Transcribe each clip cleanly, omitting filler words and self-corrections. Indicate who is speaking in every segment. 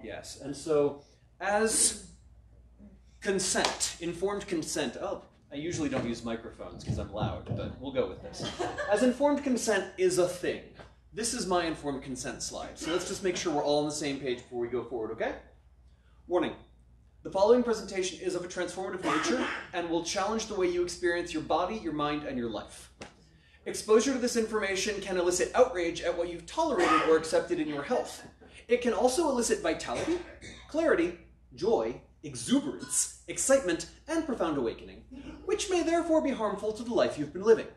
Speaker 1: Yes, and so as consent, informed consent, oh, I usually don't use microphones because I'm loud, but we'll go with this. As informed consent is a thing, this is my informed consent slide. So let's just make sure we're all on the same page before we go forward, okay? Warning. The following presentation is of a transformative nature and will challenge the way you experience your body, your mind, and your life. Exposure to this information can elicit outrage at what you've tolerated or accepted in your health. It can also elicit vitality, clarity, joy, exuberance, excitement, and profound awakening, which may therefore be harmful to the life you've been living.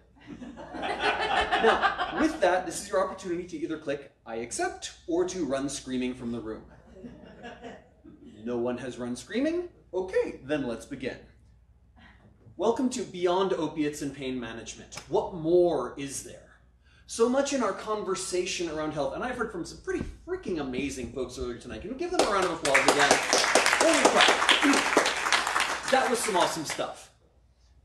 Speaker 1: Now, with that, this is your opportunity to either click I accept or to run screaming from the room. No one has run screaming? Okay, then let's begin. Welcome to Beyond Opiates and Pain Management. What more is there? So much in our conversation around health, and I've heard from some pretty freaking amazing folks earlier tonight. Can we give them a round of applause again? Holy crap. That was some awesome stuff.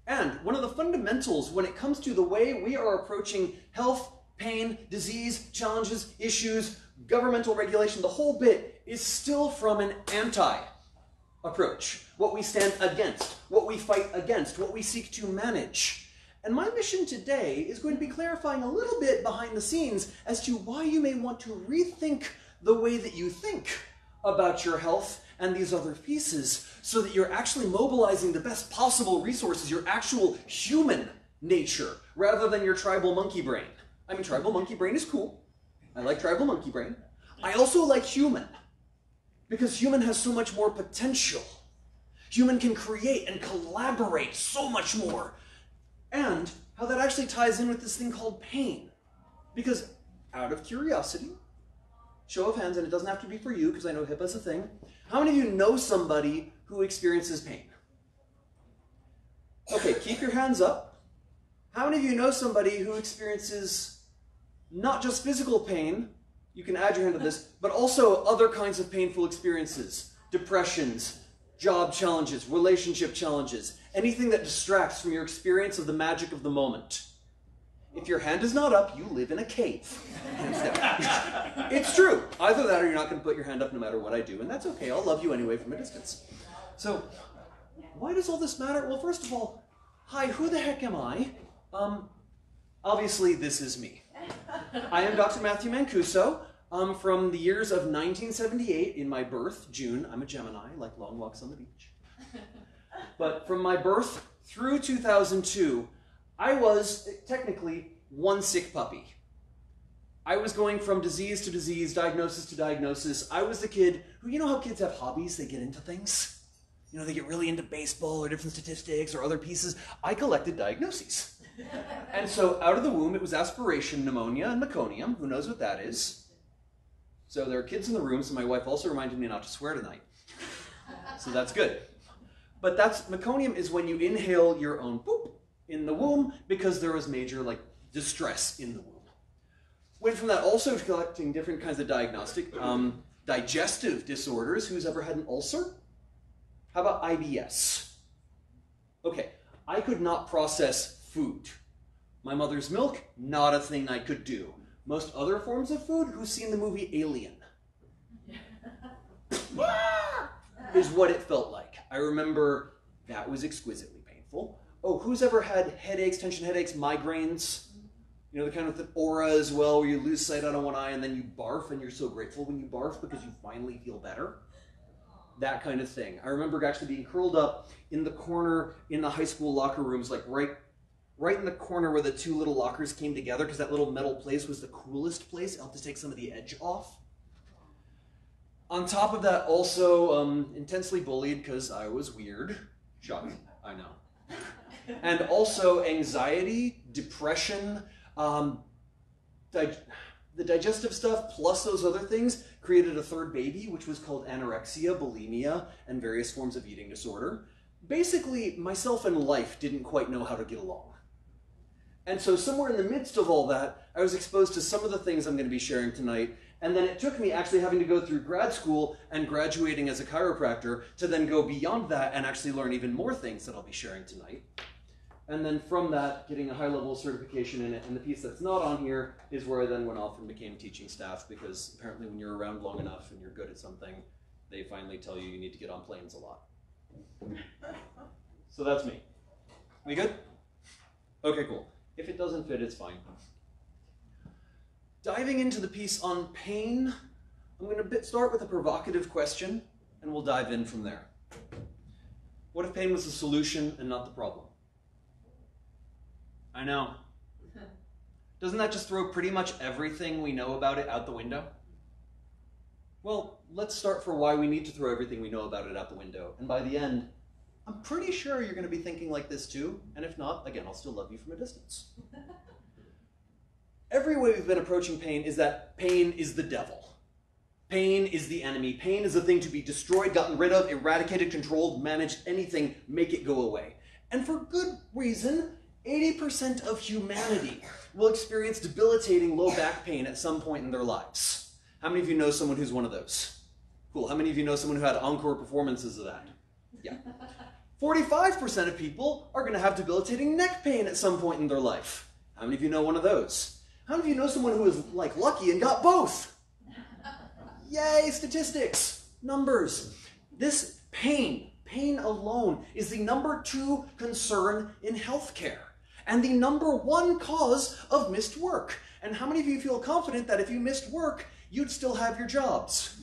Speaker 1: And one of the fundamentals when it comes to the way we are approaching health, pain, disease, challenges, issues, governmental regulation, the whole bit is still from an anti-approach. What we stand against, what we fight against, what we seek to manage. And my mission today is going to be clarifying a little bit behind the scenes as to why you may want to rethink the way that you think about your health and these other pieces so that you're actually mobilizing the best possible resources, your actual human nature, rather than your tribal monkey brain. I mean, tribal monkey brain is cool. I like tribal monkey brain. I also like human, because human has so much more potential. Human can create and collaborate so much more. And how that actually ties in with this thing called pain. Because out of curiosity, show of hands, and it doesn't have to be for you because I know HIPAA's a thing, how many of you know somebody who experiences pain? Okay, keep your hands up. How many of you know somebody who experiences not just physical pain, you can add your hand to this, but also other kinds of painful experiences, depressions, job challenges, relationship challenges, anything that distracts from your experience of the magic of the moment. If your hand is not up, you live in a cave. It's true. Either that or you're not going to put your hand up no matter what I do, and that's okay. I'll love you anyway from a distance. So, why does all this matter? Well, first of all, hi, who the heck am I? Obviously, this is me. I am Dr. Matthew Mancuso. From the years of 1978, in my birth, June, I'm a Gemini, like long walks on the beach. But from my birth through 2002, I was technically one sick puppy. I was going from disease to disease, diagnosis to diagnosis. I was the kid who, you know how kids have hobbies, they get into things? You know, they get really into baseball or different statistics or other pieces. I collected diagnoses. And so out of the womb, it was aspiration pneumonia and meconium. Who knows what that is? So there are kids in the room, so my wife also reminded me not to swear tonight. So that's good. But meconium is when you inhale your own poop in the womb because there was major distress in the womb. Went from that also to collecting different kinds of diagnostic, digestive disorders. Who's ever had an ulcer? How about IBS? Okay, I could not process food. My mother's milk, not a thing I could do. Most other forms of food, who's seen the movie Alien? Is what it felt like. I remember that was exquisitely painful. Oh, who's ever had headaches, tension headaches, migraines? You know, the kind with the aura as well, where you lose sight out of one eye and then you barf and you're so grateful when you barf because you finally feel better. That kind of thing. I remember actually being curled up in the corner in the high school locker rooms, like right in the corner where the two little lockers came together, because that little metal place was the coolest place. It helped to take some of the edge off. On top of that, also intensely bullied because I was weird. Shocking, I know. And also anxiety, depression, the digestive stuff plus those other things created a third baby, which was called anorexia, bulimia, and various forms of eating disorder. Basically, myself and life didn't quite know how to get along. And so somewhere in the midst of all that, I was exposed to some of the things I'm going to be sharing tonight. And then it took me actually having to go through grad school and graduating as a chiropractor to then go beyond that and actually learn even more things that I'll be sharing tonight. And then from that, getting a high-level certification in it. And the piece that's not on here is where I then went off and became teaching staff, because apparently when you're around long enough and you're good at something, they finally tell you need to get on planes a lot. So that's me. We good? Okay, cool. If it doesn't fit, it's fine. Diving into the piece on pain, I'm going to start with a provocative question, and we'll dive in from there. What if pain was the solution and not the problem? I know. Doesn't that just throw pretty much everything we know about it out the window? Well, let's start for why we need to throw everything we know about it out the window. And by the end, I'm pretty sure you're going to be thinking like this too. And if not, again, I'll still love you from a distance. Every way we've been approaching pain is that pain is the devil. Pain is the enemy. Pain is a thing to be destroyed, gotten rid of, eradicated, controlled, managed, anything, make it go away. And for good reason. 80% of humanity will experience debilitating low back pain at some point in their lives. How many of you know someone who's one of those? Cool. How many of you know someone who had encore performances of that? Yeah. 45% of people are going to have debilitating neck pain at some point in their life. How many of you know one of those? How many of you know someone who was like lucky and got both? Yay, statistics, numbers. This pain alone is the #2 concern in healthcare. And the #1 cause of missed work. And how many of you feel confident that if you missed work, you'd still have your jobs?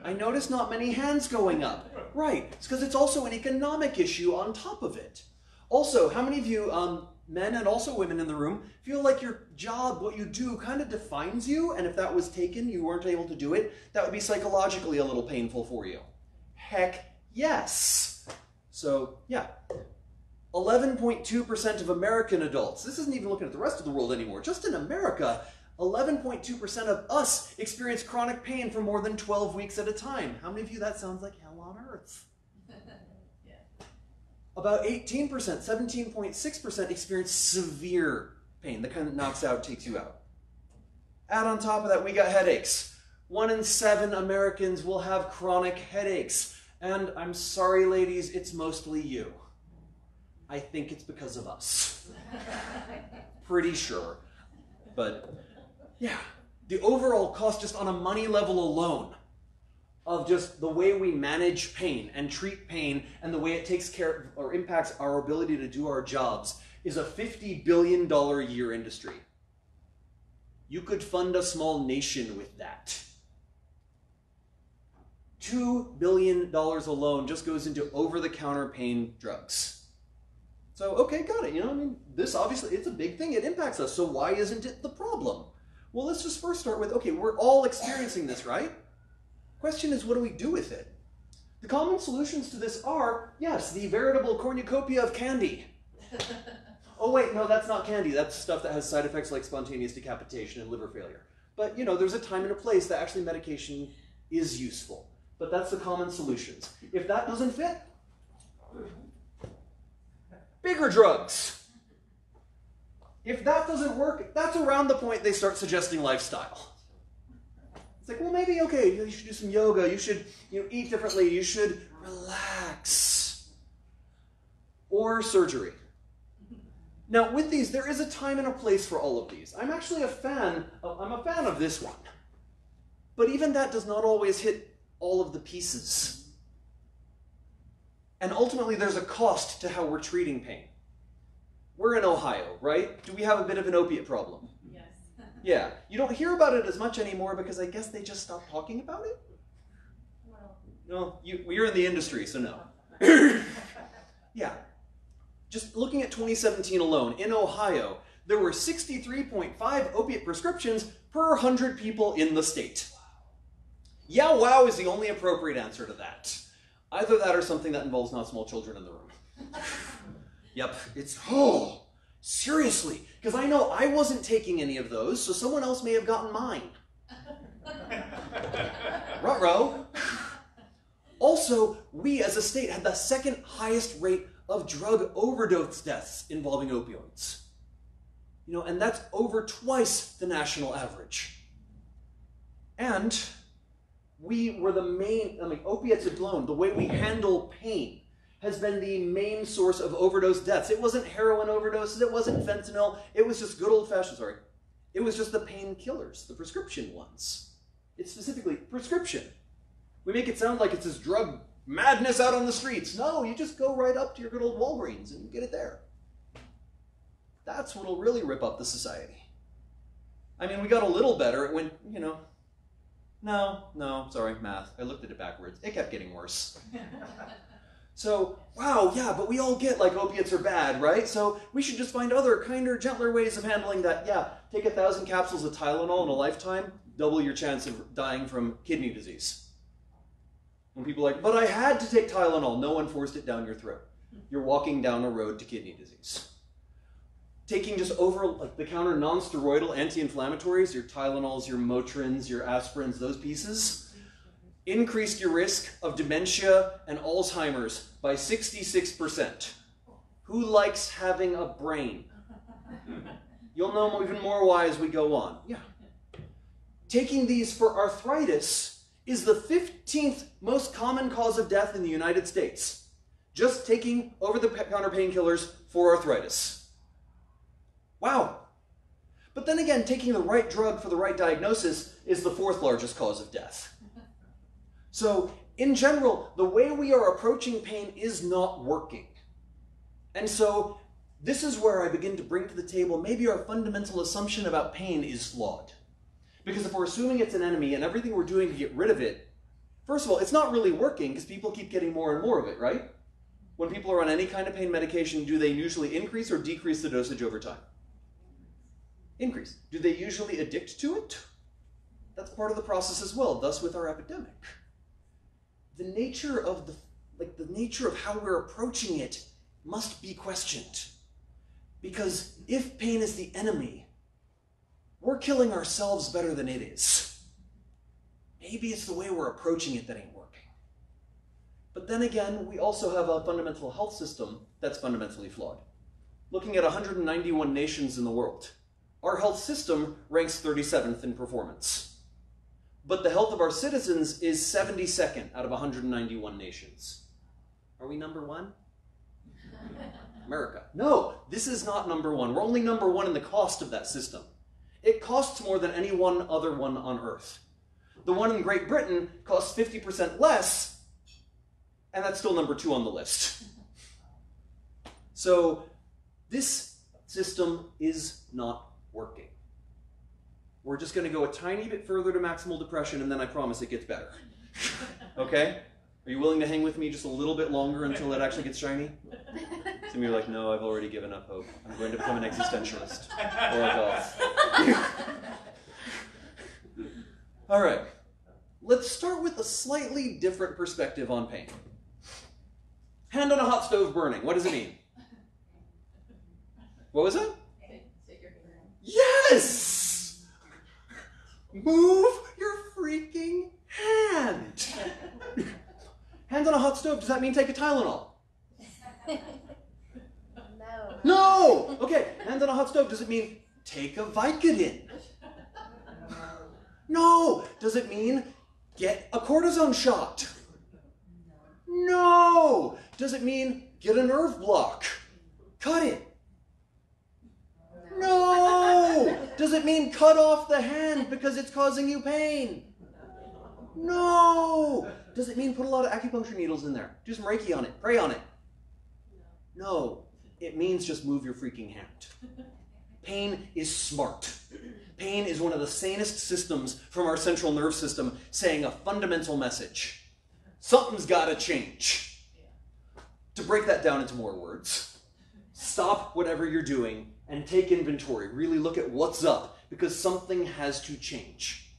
Speaker 1: I notice not many hands going up. Right, it's because it's also an economic issue on top of it. Also, how many of you, men and also women in the room, feel like your job, what you do, kind of defines you, and if that was taken, you weren't able to do it, that would be psychologically a little painful for you? Heck yes. So, yeah. 11.2% of American adults, this isn't even looking at the rest of the world anymore, just in America, 11.2% of us experience chronic pain for more than 12 weeks at a time. How many of you that sounds like hell on earth? Yeah. About 18%, 17.6% experience severe pain, the kind that knocks out, takes you out. Add on top of that, we got headaches. 1 in 7 Americans will have chronic headaches. And I'm sorry, ladies, it's mostly you. I think it's because of us. Pretty sure. But yeah, the overall cost just on a money level alone of just the way we manage pain and treat pain and the way it takes care or impacts our ability to do our jobs is a $50 billion a year industry. You could fund a small nation with that. $2 billion alone just goes into over-the-counter pain drugs. So, okay, got it. You know, I mean, this obviously, it's a big thing. It impacts us. So why isn't it the problem? Well, let's just first start with, okay, we're all experiencing this, right? Question is, what do we do with it? The common solutions to this are, yes, the veritable cornucopia of candy. Oh, wait, no, that's not candy. That's stuff that has side effects like spontaneous decapitation and liver failure. But, you know, there's a time and a place that actually medication is useful. But that's the common solutions. If that doesn't fit, bigger drugs. If that doesn't work, that's around the point they start suggesting lifestyle. It's like, well, maybe, okay, you should do some yoga, you should eat differently, you should relax. Or surgery. Now, with these, there is a time and a place for all of these. I'm actually a fan of this one. But even that does not always hit all of the pieces. And ultimately, there's a cost to how we're treating pain. We're in Ohio, right? Do we have a bit of an opiate problem?
Speaker 2: Yes.
Speaker 1: Yeah. You don't hear about it as much anymore because I guess they just stopped talking about it?
Speaker 2: Well.
Speaker 1: No, we're in the industry, so no. Yeah. Just looking at 2017 alone, in Ohio, there were 63.5 opiate prescriptions per 100 people in the state. Yeah, wow is the only appropriate answer to that. Either that or something that involves not small children in the room. Yep, it's, oh, seriously, because I know I wasn't taking any of those, so someone else may have gotten mine. Ruh-roh. Also, we as a state had the second highest rate of drug overdose deaths involving opioids. And that's over twice the national average. And we were the main, opiates alone, the way we handle pain has been the main source of overdose deaths. It wasn't heroin overdoses, it wasn't fentanyl, it was just good old-fashioned, it was just the painkillers, the prescription ones. It's specifically prescription. We make it sound like it's this drug madness out on the streets. No, you just go right up to your good old Walgreens and get it there. That's what'll really rip up the society. I mean, we got a little better. It went, no, sorry, math. I looked at it backwards. It kept getting worse. So, wow, yeah, but we all get like opiates are bad, right? So we should just find other, kinder, gentler ways of handling that. Yeah, take 1,000 capsules of Tylenol in a lifetime, double your chance of dying from kidney disease. When people are like, but I had to take Tylenol. No one forced it down your throat. You're walking down a road to kidney disease. Taking just over-the-counter non-steroidal anti-inflammatories, your Tylenols, your Motrins, your aspirins, those pieces, increased your risk of dementia and Alzheimer's by 66%. Who likes having a brain? You'll know even more why as we go on. Yeah. Taking these for arthritis is the 15th most common cause of death in the United States. Just taking over-the-counter painkillers for arthritis. Wow. But then again, taking the right drug for the right diagnosis is the 4th largest cause of death. So, in general, the way we are approaching pain is not working. And so, this is where I begin to bring to the table maybe our fundamental assumption about pain is flawed. Because if we're assuming it's an enemy and everything we're doing to get rid of it, first of all, it's not really working because people keep getting more and more of it, right? When people are on any kind of pain medication, do they usually increase or decrease the dosage over time? Increase. Do they usually addict to it? That's part of the process as well, thus with our epidemic. The nature of how we're approaching it must be questioned. Because if pain is the enemy, we're killing ourselves better than it is. Maybe it's the way we're approaching it that ain't working. But then again, we also have a fundamental health system that's fundamentally flawed. Looking at 191 nations in the world, our health system ranks 37th in performance. But the health of our citizens is 72nd out of 191 nations. Are we number 1? America. No, this is not number 1. We're only number 1 in the cost of that system. It costs more than any one other one on Earth. The one in Great Britain costs 50% less, and that's still number 2 on the list. So this system is not working. We're just going to go a tiny bit further to maximal depression, and then I promise it gets better. Okay? Are you willing to hang with me just a little bit longer until it actually gets shiny? Some of you are like, no, I've already given up hope. I'm going to become an existentialist. Or a golf. All right. Let's start with a slightly different perspective on pain. Hand on a hot stove burning. What does it mean? What was it? Yes! Move your freaking hand. Hands on a hot stove, does that mean take a Tylenol?
Speaker 2: No.
Speaker 1: No! Okay, hands on a hot stove, does it mean take a Vicodin? No! Does it mean get a cortisone shot? No! Does it mean get a nerve block? Cut it? No! Does it mean cut off the hand because it's causing you pain? No! Does it mean put a lot of acupuncture needles in there? Do some Reiki on it. Pray on it. No. It means just move your freaking hand. Pain is smart. Pain is one of the sanest systems from our central nerve system saying a fundamental message. Something's got to change. To break that down into more words, stop whatever you're doing and take inventory. Really look at what's up, because something has to change.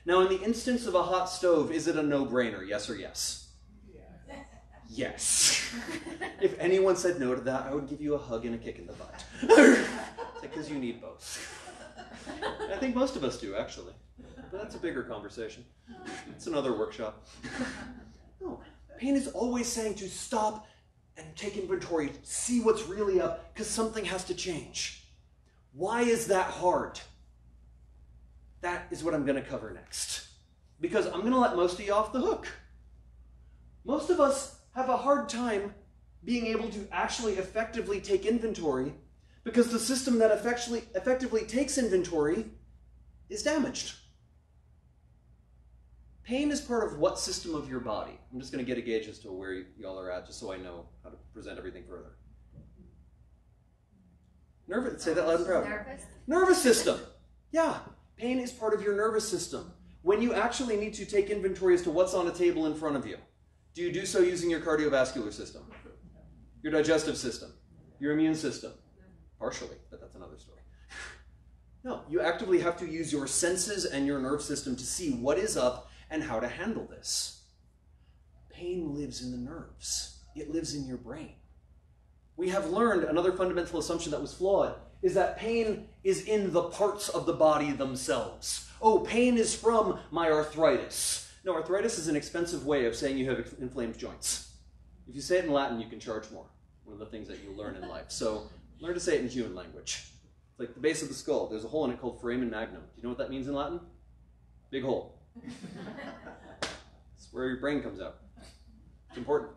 Speaker 1: Now, in the instance of a hot stove, is it a no-brainer, yes or yes? Yes. If anyone said no to that, I would give you a hug and a kick in the butt. Because you need both. I think most of us do, actually. But that's a bigger conversation. It's another workshop. No, pain is always saying to stop and take inventory, see what's really up, because something has to change. Why is that hard? That is what I'm going to cover next. Because I'm going to let most of you off the hook. Most of us have a hard time being able to actually effectively take inventory because the system that effectively takes inventory is damaged. Pain is part of what system of your body? I'm just going to get a gauge as to where y'all are at, just so I know how to present everything further. Say that loud and proud. Nervous system. Yeah, pain is part of your nervous system. When you actually need to take inventory as to what's on a table in front of you, do you do so using your cardiovascular system, your digestive system, your immune system? Partially, but that's another story. No, you actively have to use your senses and your nerve system to see what is up and how to handle this. Pain lives in the nerves. It lives in your brain. We have learned another fundamental assumption that was flawed is that pain is in the parts of the body themselves. Oh, pain is from my arthritis. No, arthritis is an expensive way of saying you have inflamed joints. If you say it in Latin, you can charge more. One of the things that you learn in life. So learn to say it in human language. It's like the base of the skull. There's a hole in it called foramen magnum. Do you know what that means in Latin? Big hole. It's where your brain comes out. It's important.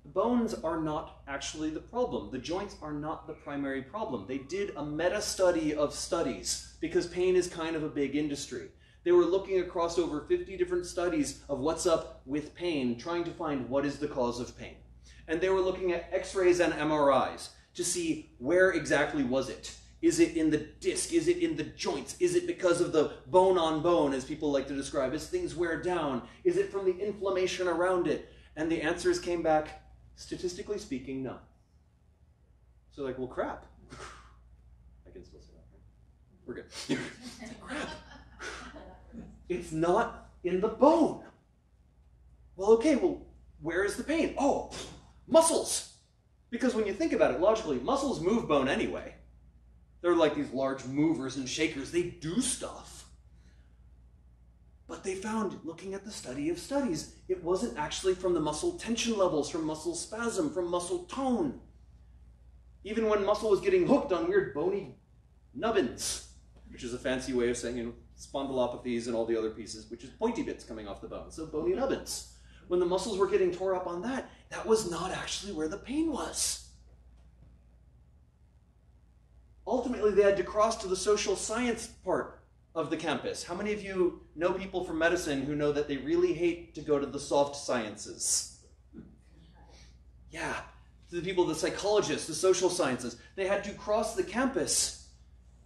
Speaker 1: The bones are not actually the problem. The joints are not the primary problem. They did a meta-study of studies because pain is kind of a big industry. They were looking across over 50 different studies of what's up with pain, trying to find what is the cause of pain. And they were looking at x-rays and MRIs to see where exactly was it. Is it in the disc? Is it in the joints? Is it because of the bone on bone, as people like to describe, as things wear down? Is it from the inflammation around it? And the answers came back, statistically speaking, no. So like, well, crap. I can still say that, right? We're good. Crap. It's not in the bone. Well, okay, well, where is the pain? Oh, muscles. Because when you think about it logically, muscles move bone anyway. They're like these large movers and shakers. They do stuff. But they found, looking at the study of studies, it wasn't actually from the muscle tension levels, from muscle spasm, from muscle tone. Even when muscle was getting hooked on weird bony nubbins, which is a fancy way of saying, spondylopathies and all the other pieces, which is pointy bits coming off the bone, so bony nubbins. When the muscles were getting tore up on that, that was not actually where the pain was. Ultimately, they had to cross to the social science part of the campus. How many of you know people from medicine who know that they really hate to go to the soft sciences? Yeah, the people, the psychologists, the social sciences. They had to cross the campus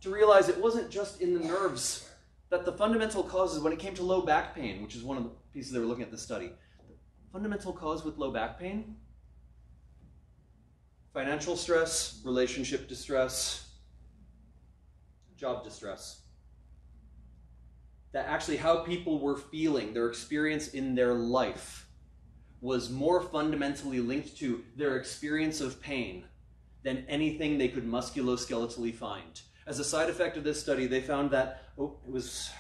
Speaker 1: to realize it wasn't just in the nerves, that the fundamental causes, when it came to low back pain, which is one of the pieces they were looking at this study, the fundamental cause with low back pain, financial stress, relationship distress, job distress. That actually how people were feeling, their experience in their life, was more fundamentally linked to their experience of pain than anything they could musculoskeletally find. As a side effect of this study, they found that it was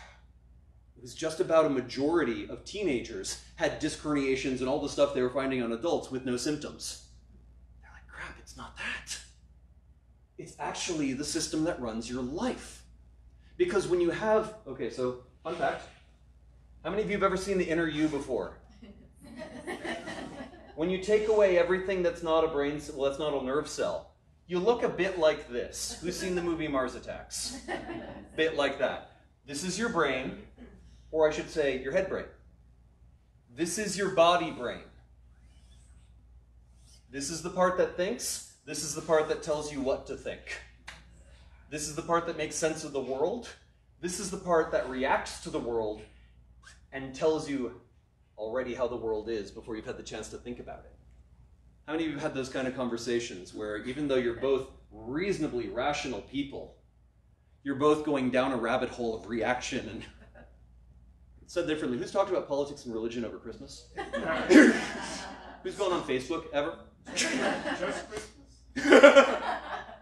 Speaker 1: just about a majority of teenagers had disc herniations and all the stuff they were finding on adults with no symptoms. They're like, crap, it's not that. It's actually the system that runs your life. Because when you have, okay, so fun fact, how many of you have ever seen the inner you before? When you take away everything that's not a brain cell, well, that's not a nerve cell, you look a bit like this. Who's seen the movie Mars Attacks? Bit like that. This is your brain, or I should say your head brain. This is your body brain. This is the part that thinks. This is the part that tells you what to think. This is the part that makes sense of the world. This is the part that reacts to the world and tells you already how the world is before you've had the chance to think about it. How many of you have had those kind of conversations where even though you're both reasonably rational people, you're both going down a rabbit hole of reaction? And said differently, who's talked about politics and religion over Christmas? Who's gone on Facebook ever?
Speaker 3: Just Christmas.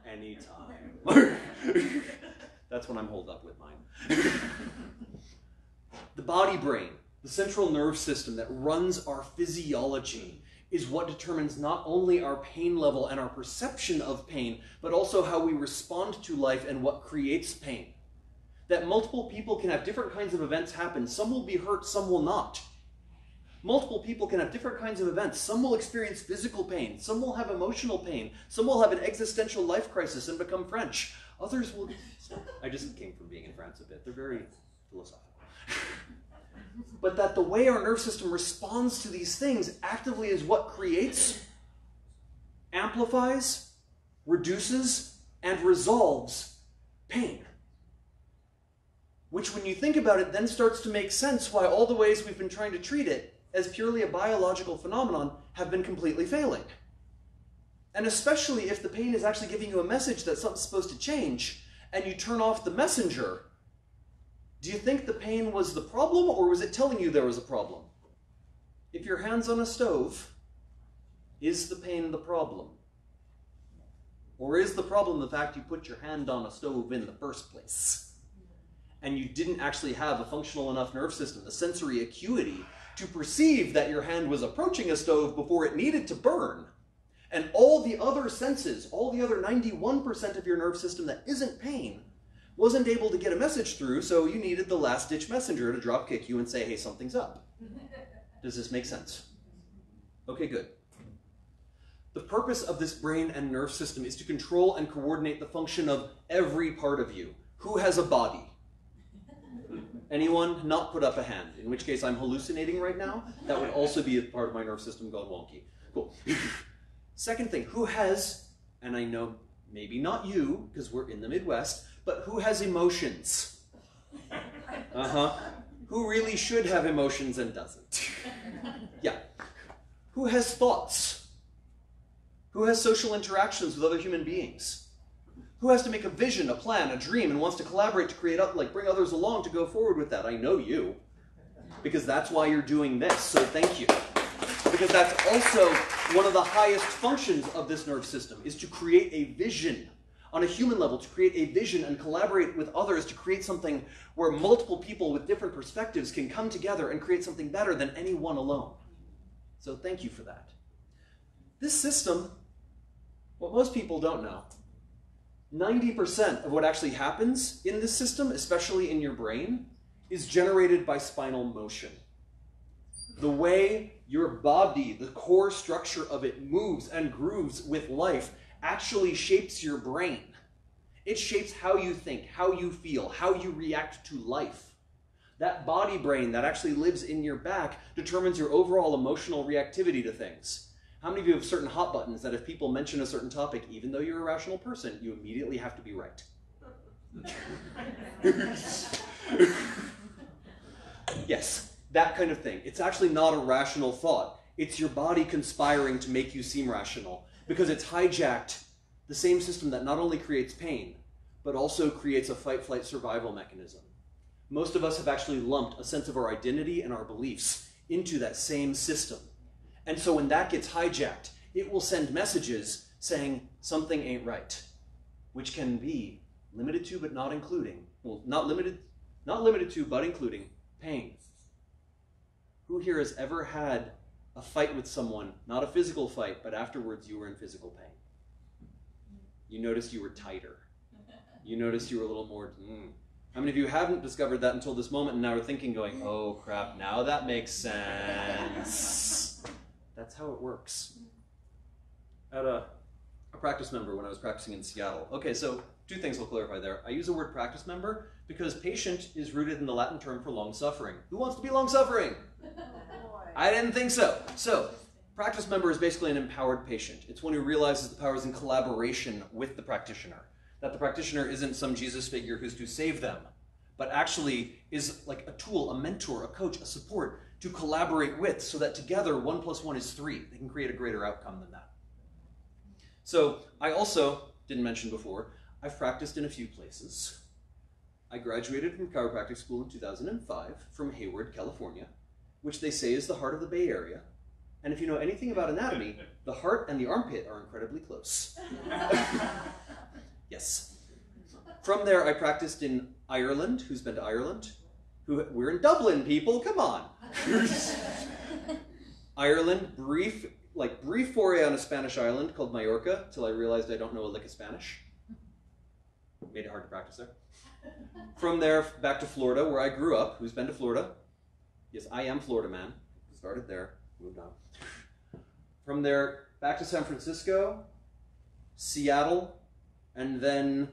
Speaker 1: Anytime. That's when I'm holed up with mine. The body brain, the central nerve system that runs our physiology, is what determines not only our pain level and our perception of pain, but also how we respond to life and what creates pain. That multiple people can have different kinds of events happen. Some will be hurt, some will not. Multiple people can have different kinds of events. Some will experience physical pain. Some will have emotional pain. Some will have an existential life crisis and become French. Others will... I just came from being in France a bit. They're very philosophical. but that the way our nerve system responds to these things actively is what creates, amplifies, reduces, and resolves pain. Which, when you think about it, then starts to make sense why all the ways we've been trying to treat it as purely a biological phenomenon have been completely failing. And especially if the pain is actually giving you a message that something's supposed to change, and you turn off the messenger, do you think the pain was the problem, or was it telling you there was a problem? If your hand's on a stove, is the pain the problem? Or is the problem the fact you put your hand on a stove in the first place? And you didn't actually have a functional enough nerve system, the sensory acuity, to perceive that your hand was approaching a stove before it needed to burn. And all the other senses, all the other 91% of your nerve system that isn't pain, wasn't able to get a message through, so you needed the last-ditch messenger to drop kick you and say, hey, something's up. Does this make sense? Okay, good. The purpose of this brain and nerve system is to control and coordinate the function of every part of you. Who has a body? Anyone? Not put up a hand, in which case I'm hallucinating right now. That would also be a part of my nerve system gone wonky. Cool. Second thing, who has, and I know maybe not you, because we're in the Midwest, but who has emotions? Who really should have emotions and doesn't? Yeah. Who has thoughts? Who has social interactions with other human beings? Who has to make a vision, a plan, a dream, and wants to collaborate to create, bring others along to go forward with that? I know you, because that's why you're doing this, so thank you. Because that's also one of the highest functions of this nerve system, is to create a vision on a human level, to create a vision and collaborate with others to create something where multiple people with different perspectives can come together and create something better than any one alone. So thank you for that. This system, what most people don't know, 90% of what actually happens in this system, especially in your brain, is generated by spinal motion. The way your body, the core structure of it, moves and grooves with life actually shapes your brain. It shapes how you think, how you feel, how you react to life. That body brain that actually lives in your back determines your overall emotional reactivity to things. How many of you have certain hot buttons that if people mention a certain topic, even though you're a rational person, you immediately have to be right? Yes, that kind of thing. It's actually not a rational thought. It's your body conspiring to make you seem rational, because it's hijacked the same system that not only creates pain, but also creates a fight-flight survival mechanism. Most of us have actually lumped a sense of our identity and our beliefs into that same system. And so when that gets hijacked, it will send messages saying something ain't right, which can be limited to but not including, well, not limited to but including pain. Who here has ever had a fight with someone, not a physical fight, but afterwards you were in physical pain? You noticed you were tighter. You noticed you were a little more, How many of you haven't discovered that until this moment and now are thinking, going, oh crap, now that makes sense. That's how it works. I had a practice member when I was practicing in Seattle. Okay, so two things I'll clarify there. I use the word practice member because patient is rooted in the Latin term for long suffering. Who wants to be long suffering? I didn't think so. So, practice member is basically an empowered patient. It's one who realizes the power is in collaboration with the practitioner. That the practitioner isn't some Jesus figure who's to save them, but actually is like a tool, a mentor, a coach, a support to collaborate with, so that together 1 + 1 is 3. They can create a greater outcome than that. So I also, didn't mention before, I've practiced in a few places. I graduated from chiropractic school in 2005 from Hayward, California, which they say is the heart of the Bay Area. And if you know anything about anatomy, the heart and the armpit are incredibly close. Yes. From there, I practiced in Ireland. Who's been to Ireland? We're in Dublin, people, come on. Ireland, brief foray on a Spanish island called Majorca, till I realized I don't know a lick of Spanish. Made it hard to practice there. From there, back to Florida, where I grew up. Who's been to Florida? Yes, I am Florida man. Started there, moved on. From there, back to San Francisco, Seattle, and then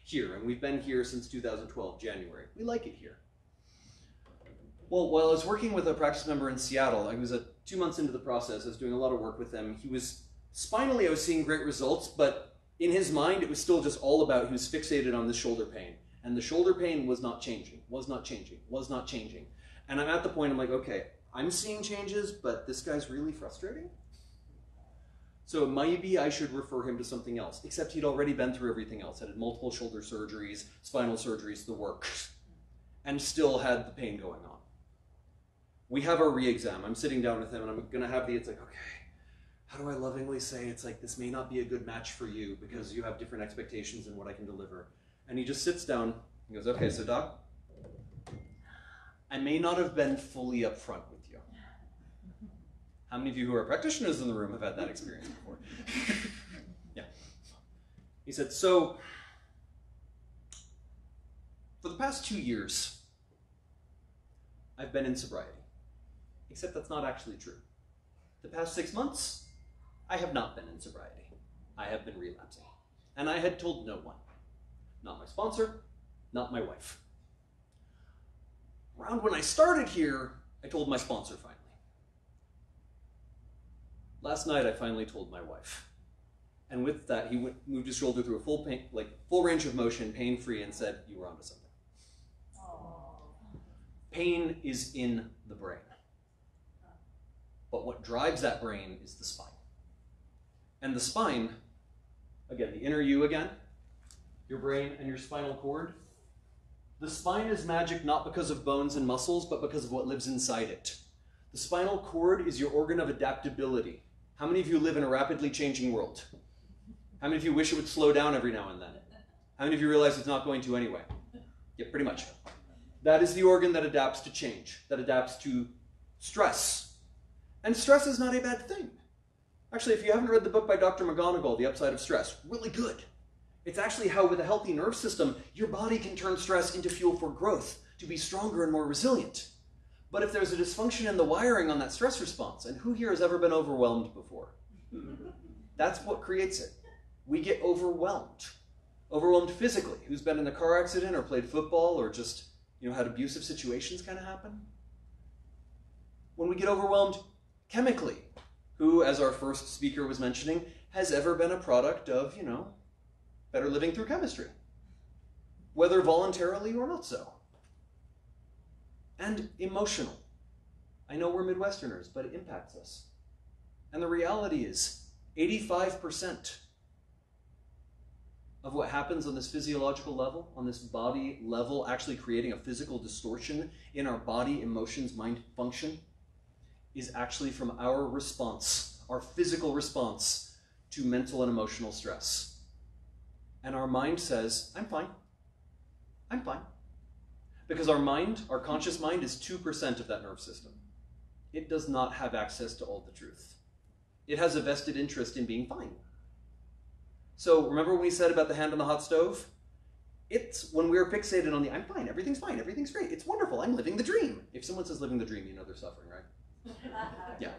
Speaker 1: here. And we've been here since 2012, January. We like it here. Well, while I was working with a practice member in Seattle, I was 2 months into the process. I was doing a lot of work with him. Spinally, I was seeing great results, but in his mind, it was still just all about, he was fixated on the shoulder pain. And the shoulder pain was not changing, was not changing, was not changing. And I'm at the point, I'm like, okay, I'm seeing changes, but this guy's really frustrating. So maybe I should refer him to something else, except he'd already been through everything else. Had multiple shoulder surgeries, spinal surgeries, the works, and still had the pain going on. We have our re-exam. I'm sitting down with him and I'm gonna have it's like, okay, how do I lovingly say, it's like, this may not be a good match for you because you have different expectations in what I can deliver. And he just sits down and goes, okay, so doc, I may not have been fully upfront with you. How many of you who are practitioners in the room have had that experience before? Yeah. He said, so, for the past 2 years, I've been in sobriety. Except that's not actually true. The past 6 months, I have not been in sobriety. I have been relapsing. And I had told no one. Not my sponsor, not my wife. Around when I started here, I told my sponsor finally. Last night, I finally told my wife. And with that, he moved his shoulder through a full range of motion, pain-free, and said, you were onto something. Pain is in the brain. But what drives that brain is the spine. And the spine, again, the inner you again, your brain and your spinal cord. The spine is magic not because of bones and muscles, but because of what lives inside it. The spinal cord is your organ of adaptability. How many of you live in a rapidly changing world? How many of you wish it would slow down every now and then? How many of you realize it's not going to anyway? Yeah, pretty much. That is the organ that adapts to change, that adapts to stress. And stress is not a bad thing. Actually, if you haven't read the book by Dr. McGonigal, The Upside of Stress, really good. It's actually how, with a healthy nerve system, your body can turn stress into fuel for growth, to be stronger and more resilient. But if there's a dysfunction in the wiring on that stress response, and who here has ever been overwhelmed before? That's what creates it. We get overwhelmed. Overwhelmed physically. Who's been in a car accident or played football or just, had abusive situations kind of happen? When we get overwhelmed chemically, who, as our first speaker was mentioning, has ever been a product of, better living through chemistry, whether voluntarily or not so. And emotional. I know we're Midwesterners, but it impacts us. And the reality is, 85% of what happens on this physiological level, on this body level, actually creating a physical distortion in our body, emotions, mind function, is actually from our response, our physical response to mental and emotional stress. And our mind says, I'm fine. I'm fine. Because our mind, our conscious mind, is 2% of that nerve system. It does not have access to all the truth. It has a vested interest in being fine. So remember what we said about the hand on the hot stove? It's when we're fixated on I'm fine, everything's great, it's wonderful, I'm living the dream. If someone says living the dream, they're suffering, right? Yeah.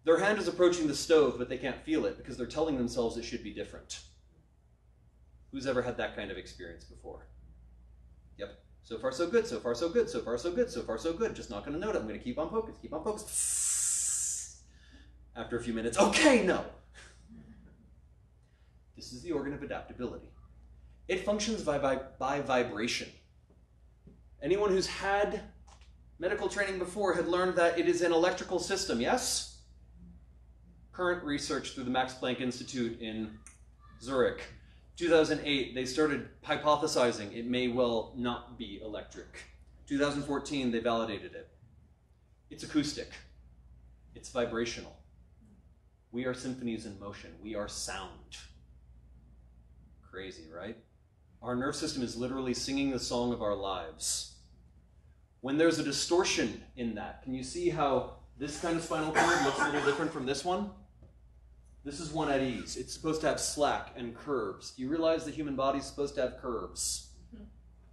Speaker 1: Their hand is approaching the stove, but they can't feel it because they're telling themselves it should be different. Who's ever had that kind of experience before? Yep. So far so good, so far so good, so far so good, so far so good. Just not going to note it. I'm going to keep on focused. After a few minutes, okay, no. This is the organ of adaptability. It functions by vibration. Anyone who's had medical training before had learned that it is an electrical system, yes? Current research through the Max Planck Institute in Zurich. 2008, they started hypothesizing it may well not be electric. 2014, they validated it. It's acoustic. It's vibrational. We are symphonies in motion. We are sound. Crazy, right? Our nerve system is literally singing the song of our lives. When there's a distortion in that, can you see how this kind of spinal cord looks a little different from this one? This is one at ease. It's supposed to have slack and curves. Do you realize the human body is supposed to have curves?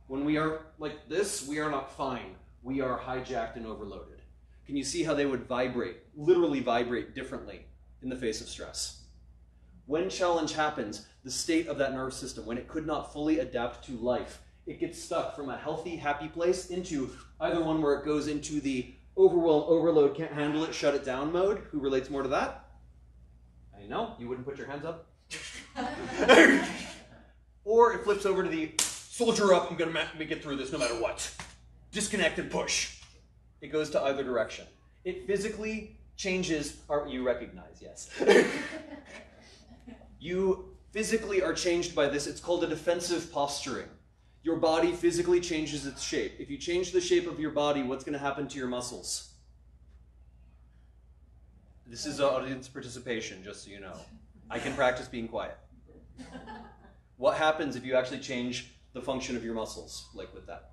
Speaker 1: When we are like this, we are not fine. We are hijacked and overloaded. Can you see how they would vibrate, literally vibrate differently in the face of stress? When challenge happens, the state of that nerve system, when it could not fully adapt to life, it gets stuck from a healthy, happy place into either one where it goes into the overwhelm, overload, can't handle it, shut it down mode. Who relates more to that? I know, you wouldn't put your hands up. Or it flips over to the soldier up, I'm going to make it through this no matter what. Disconnect and push. It goes to either direction. It physically changes, you recognize, yes. You physically are changed by this. It's called a defensive posturing. Your body physically changes its shape. If you change the shape of your body, what's going to happen to your muscles? This is audience participation, just so you know. I can practice being quiet. What happens if you actually change the function of your muscles, like with that?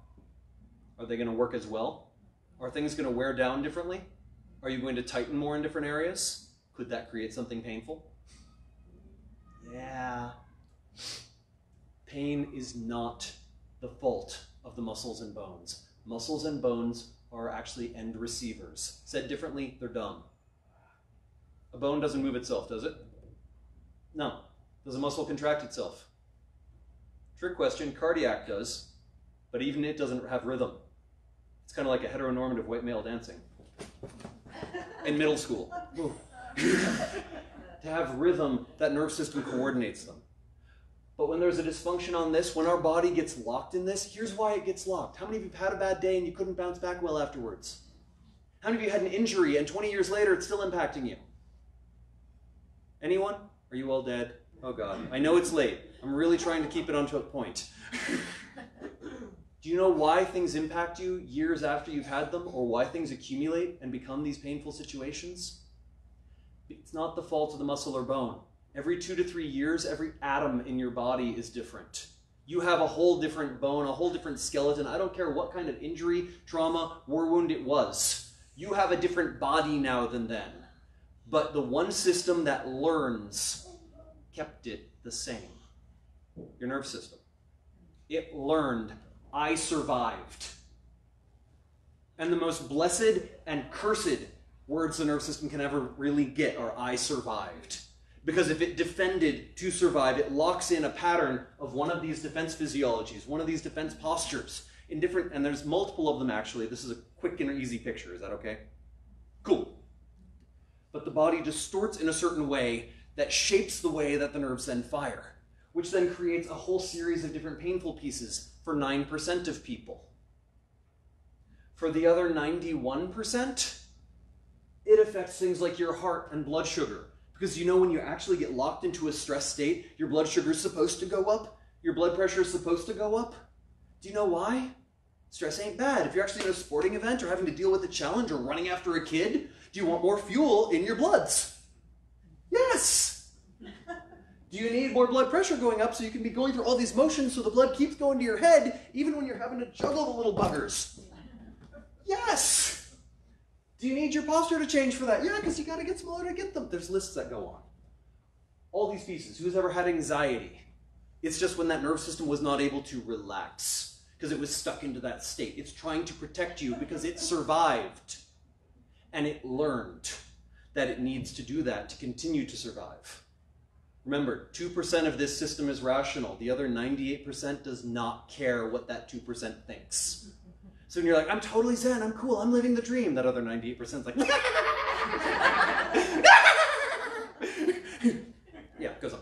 Speaker 1: Are they going to work as well? Are things going to wear down differently? Are you going to tighten more in different areas? Could that create something painful? Yeah. Pain is not the fault of the muscles and bones. Muscles and bones are actually end receivers. Said differently, they're dumb. A bone doesn't move itself, does it? No. Does a muscle contract itself? Trick question, cardiac does, but even it doesn't have rhythm. It's kind of like a heteronormative white male dancing in middle school. To have rhythm, that nerve system coordinates them. But when there's a dysfunction on this, when our body gets locked in this, here's why it gets locked. How many of you have had a bad day and you couldn't bounce back well afterwards? How many of you had an injury and 20 years later it's still impacting you? Anyone? Are you all dead? Oh God, I know it's late. I'm really trying to keep it onto a point. Do you know why things impact you years after you've had them, or why things accumulate and become these painful situations? It's not the fault of the muscle or bone. Every 2 to 3 years, every atom in your body is different. You have a whole different bone, a whole different skeleton. I don't care what kind of injury, trauma, war wound it was. You have a different body now than then. But the one system that learns kept it the same. Your nerve system. It learned, I survived. And the most blessed and cursed words the nerve system can ever really get are I survived. Because if it defended to survive, it locks in a pattern of one of these defense physiologies, one of these defense postures, in different, and there's multiple of them actually. This is a quick and easy picture, is that okay? Cool. But the body distorts in a certain way that shapes the way that the nerves then fire, which then creates a whole series of different painful pieces for 9% of people. For the other 91%, it affects things like your heart and blood sugar. Because you know when you actually get locked into a stress state, your blood sugar is supposed to go up, your blood pressure is supposed to go up. Do you know why? Stress ain't bad. If you're actually in a sporting event or having to deal with a challenge or running after a kid, do you want more fuel in your bloods? Yes! Do you need more blood pressure going up so you can be going through all these motions so the blood keeps going to your head even when you're having to juggle the little buggers? Yes! Do you need your posture to change for that? Yeah, because you got to get smaller to get them. There's lists that go on. All these pieces. Who's ever had anxiety? It's just when that nerve system was not able to relax because it was stuck into that state. It's trying to protect you because it survived. And it learned that it needs to do that to continue to survive. Remember, 2% of this system is rational. The other 98% does not care what that 2% thinks. So when you're like, I'm totally zen, I'm cool, I'm living the dream, that other 98% is like, yeah, it goes on.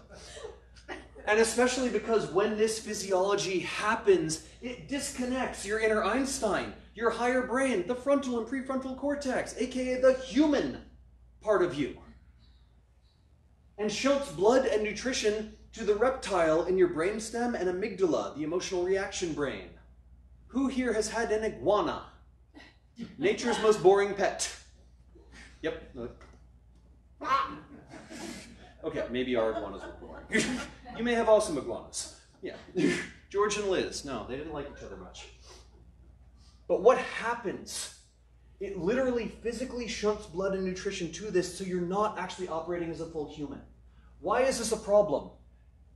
Speaker 1: And especially because when this physiology happens, it disconnects your inner Einstein, your higher brain, the frontal and prefrontal cortex, aka the human part of you, and shunts blood and nutrition to the reptile in your brainstem and amygdala, the emotional reaction brain. Who here has had an iguana? Nature's most boring pet. Yep. Okay, maybe our iguanas were boring. You may have awesome iguanas. Yeah. George and Liz. No, they didn't like each other much. But what happens? It literally physically shunts blood and nutrition to this so you're not actually operating as a full human. Why is this a problem?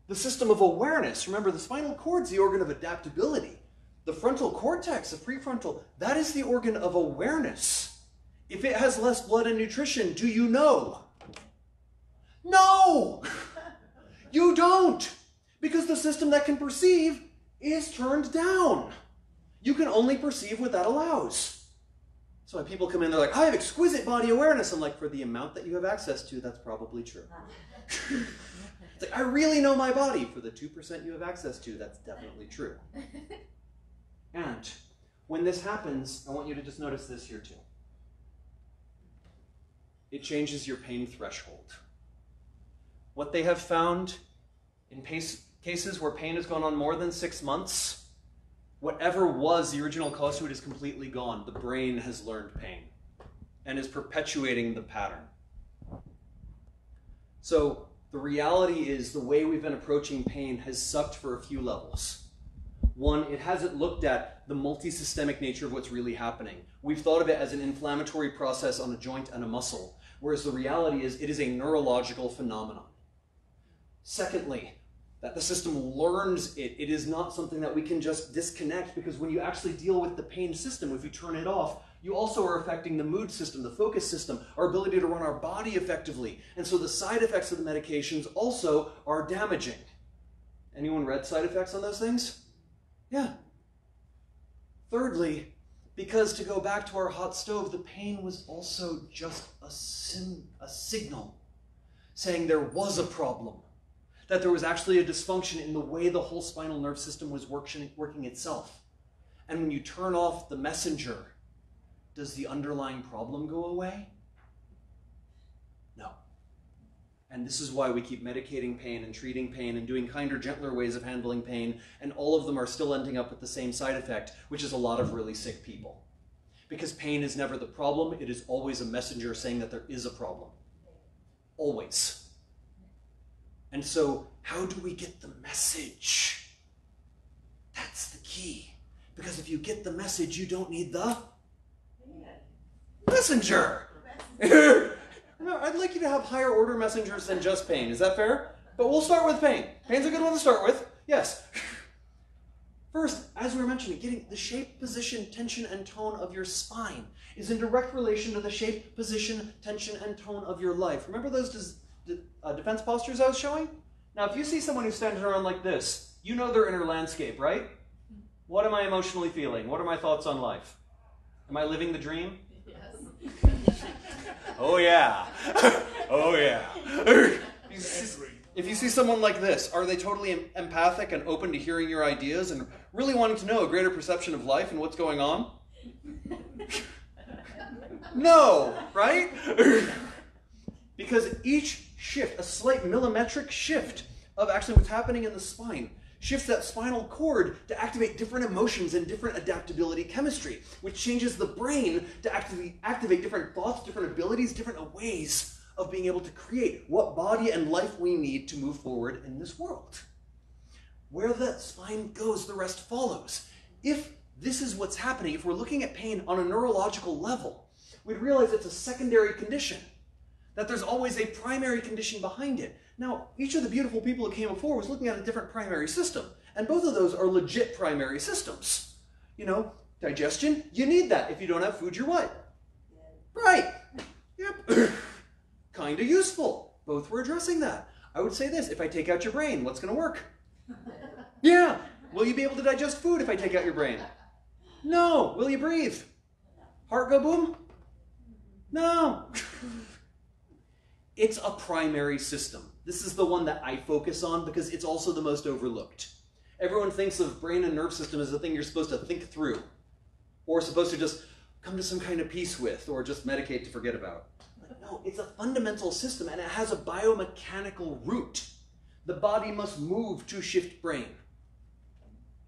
Speaker 1: The system of awareness. Remember, the spinal cord's the organ of adaptability. The frontal cortex, the prefrontal, that is the organ of awareness. If it has less blood and nutrition, do you know? No! You don't! Because the system that can perceive is turned down. You can only perceive what that allows. So when people come in, they're like, I have exquisite body awareness. I'm like, for the amount that you have access to, that's probably true. It's like, I really know my body. For the 2% you have access to, that's definitely true. And when this happens, I want you to just notice this here too. It changes your pain threshold. What they have found in cases where pain has gone on more than 6 months, whatever was the original cause to it is completely gone. The brain has learned pain and is perpetuating the pattern. So the reality is the way we've been approaching pain has sucked for a few levels. One, it hasn't looked at the multi-systemic nature of what's really happening. We've thought of it as an inflammatory process on a joint and a muscle, whereas the reality is it is a neurological phenomenon. Secondly, that the system learns it. It is not something that we can just disconnect, because when you actually deal with the pain system, if you turn it off, you also are affecting the mood system, the focus system, our ability to run our body effectively. And so the side effects of the medications also are damaging. Anyone read side effects on those things? Yeah. Thirdly, because to go back to our hot stove, the pain was also just a signal saying there was a problem, that there was actually a dysfunction in the way the whole spinal nerve system was working itself. And when you turn off the messenger, does the underlying problem go away? No. And this is why we keep medicating pain and treating pain and doing kinder, gentler ways of handling pain, and all of them are still ending up with the same side effect, which is a lot of really sick people. Because pain is never the problem, it is always a messenger saying that there is a problem. Always. And so, how do we get the message? That's the key. Because if you get the message, you don't need the messenger. No, I'd like you to have higher order messengers than just pain. Is that fair? But we'll start with pain. Pain's a good one to start with. Yes. First, as we were mentioning, getting the shape, position, tension, and tone of your spine is in direct relation to the shape, position, tension, and tone of your life. Remember those defense postures I was showing? Now, if you see someone who's standing around like this, you know their inner landscape, right? What am I emotionally feeling? What are my thoughts on life? Am I living the dream?
Speaker 2: Yes.
Speaker 1: Oh yeah. Oh yeah. If you see someone like this, are they totally empathic and open to hearing your ideas and really wanting to know a greater perception of life and what's going on? No, right? Because each shift, a slight millimetric shift of actually what's happening in the spine, shifts that spinal cord to activate different emotions and different adaptability chemistry, which changes the brain to activate different thoughts, different abilities, different ways of being able to create what body and life we need to move forward in this world. Where that spine goes, the rest follows. If this is what's happening, if we're looking at pain on a neurological level, we'd realize it's a secondary condition, that there's always a primary condition behind it. Now, each of the beautiful people who came before was looking at a different primary system, and both of those are legit primary systems. You know, digestion, you need that. If you don't have food, you're what? Right. Yep. Kind of useful. Both were addressing that. I would say this, if I take out your brain, what's going to work? Yeah. Will you be able to digest food if I take out your brain? No. Will you breathe? Heart go boom? No. It's a primary system. This is the one that I focus on because it's also the most overlooked. Everyone thinks of brain and nerve system as a thing you're supposed to think through, or supposed to just come to some kind of peace with, or just medicate to forget about. But no, it's a fundamental system, and it has a biomechanical root. The body must move to shift brain.